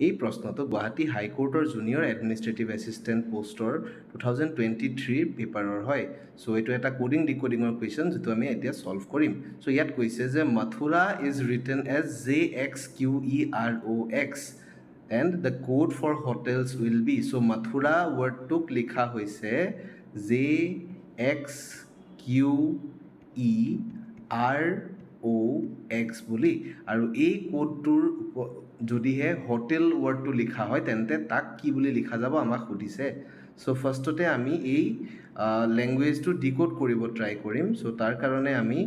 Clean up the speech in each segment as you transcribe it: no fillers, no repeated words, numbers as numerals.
এই প্ৰশ্নটো Guwahati হাইকোৰ্টৰ junior administrative assistant পোষ্টৰ 2023 পেপাৰৰ হয়। চ' এইটো এটা কোডিং ডিকোডিঙৰ কুৱেশ্যন যিটো আমি এতিয়া ছল্ভ কৰিম। চ' ইয়াত কৈছে যে Mathura is written as JXQEROX and the code for hotels will be. So' Mathura ৱৰ্ডটোক লিখা হৈছে JXQEROX বুলি, আৰু এই কোডটোৰ যদিহে হোটেল ৱৰ্ডটো লিখা হয় তেন্তে তাক কি বুলি লিখা যাব আমাক সুধিছে। চ' ফাৰ্ষ্টতে আমি এই লেংগুৱেজটো ডিকোড কৰিব ট্ৰাই কৰিম। চ' তাৰ কাৰণে আমি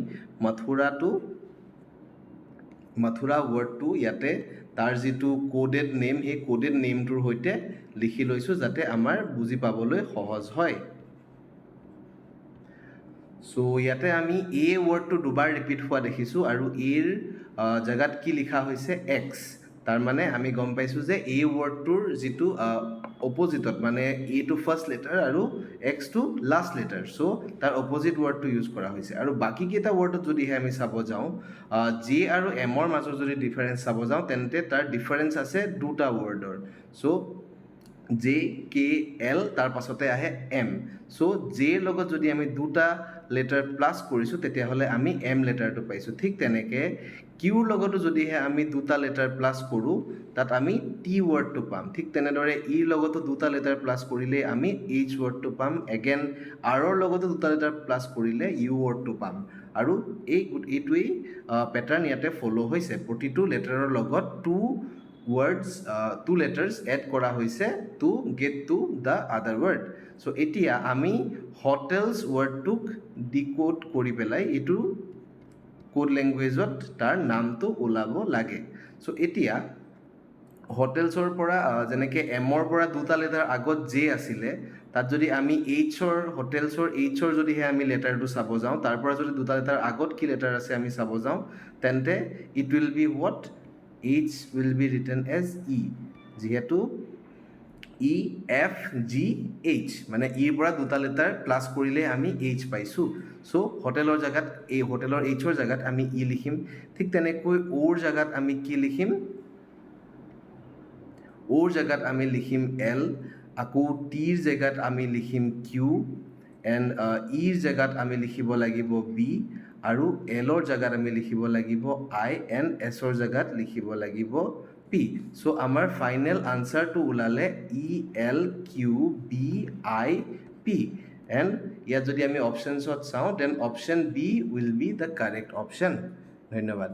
মথুৰা ৱৰ্ডটো ইয়াতে তাৰ যিটো কোডেড নেম সেই কোডেড নেমটোৰ সৈতে লিখি লৈছোঁ যাতে আমাৰ বুজি পাবলৈ সহজ হয়। চ' ইয়াতে আমি এ ৱৰ্ডটো দুবাৰ ৰিপিট হোৱা দেখিছোঁ আৰু এৰ জেগাত কি লিখা হৈছে এক্স। তাৰমানে আমি গম পাইছোঁ যে এই ৱৰ্ডটোৰ যিটো অপজিটত মানে এটো ফাৰ্ষ্ট লেটাৰ আৰু এক্সটো লাষ্ট লেটাৰ, চ' তাৰ অপজিট ৱৰ্ডটো ইউজ কৰা হৈছে। আৰু বাকীকেইটা ৱৰ্ডত যদিহে আমি চাব যাওঁ জে আৰু এমৰ মাজত যদি ডিফাৰেঞ্চ চাব যাওঁ তেন্তে তাৰ ডিফাৰেঞ্চ আছে দুটা ৱৰ্ডৰ। চ' JKL তাৰ পাছতে আহে M। চ' জেৰ লগত যদি আমি দুটা লেটাৰ প্লাছ কৰিছোঁ তেতিয়াহ'লে আমি M লেটাৰটো পাইছোঁ। ঠিক তেনেকৈ কিউৰ লগতো যদিহে আমি দুটা লেটাৰ প্লাছ কৰোঁ তাত আমি টি ৱৰ্ডটো পাম। ঠিক তেনেদৰে ইৰ লগতো দুটা লেটাৰ প্লাছ কৰিলে আমি এইচ ৱৰ্ডটো পাম। এগেইন আৰৰ লগতো দুটা লেটাৰ প্লাছ কৰিলে ইউ ৱৰ্ডটো পাম। আৰু এইটোৱেই পেটাৰ্ণ ইয়াতে ফ'ল' হৈছে। প্ৰতিটো লেটাৰৰ লগত টু লেটাৰ্ছ এড কৰা হৈছে to get to the other word. So' এতিয়া আমি হোটেলছ ৱৰ্ডটোক ডিকোড কৰি পেলাই এইটো কোড লেংগুৱেজত তাৰ নামটো ওলাব লাগে। চ' এতিয়া হোটেলছৰ পৰা যেনেকৈ এমৰ পৰা দুটা লেটাৰ আগত জে আছিলে, তাত যদি আমি হোটেলছৰ এইচৰ যদিহে আমি লেটাৰটো চাব যাওঁ, তাৰ পৰা যদি দুটা লেটাৰ আগত কি লেটাৰ আছে আমি চাব যাওঁ তেন্তে it will be what H will be written as E, যিহেতু EFGH মানে ইৰ পৰা দুটা লেটাৰ প্লাছ কৰিলে আমি এইচ পাইছোঁ। চ' হোটেলৰ জেগাত হোটেলৰ এইচৰ জেগাত আমি ই লিখিম। ঠিক তেনেকৈ অ'ৰ জেগাত আমি কি লিখিম, অ'ৰ জেগাত আমি লিখিম L, আকৌ টিৰ জেগাত আমি লিখিম Q, এণ্ড ইৰ জেগাত আমি লিখিব লাগিব B, আৰু এলৰ জেগাত আমি লিখিব লাগিব I, এণ্ড এছৰ জেগাত লিখিব লাগিব P। চ' আমাৰ ফাইনেল আনচাৰটো ওলালে ELQBIP, এণ্ড ইয়াত যদি আমি অপশ্যনছত চাওঁ then option B will be the correct option. ধন্যবাদ।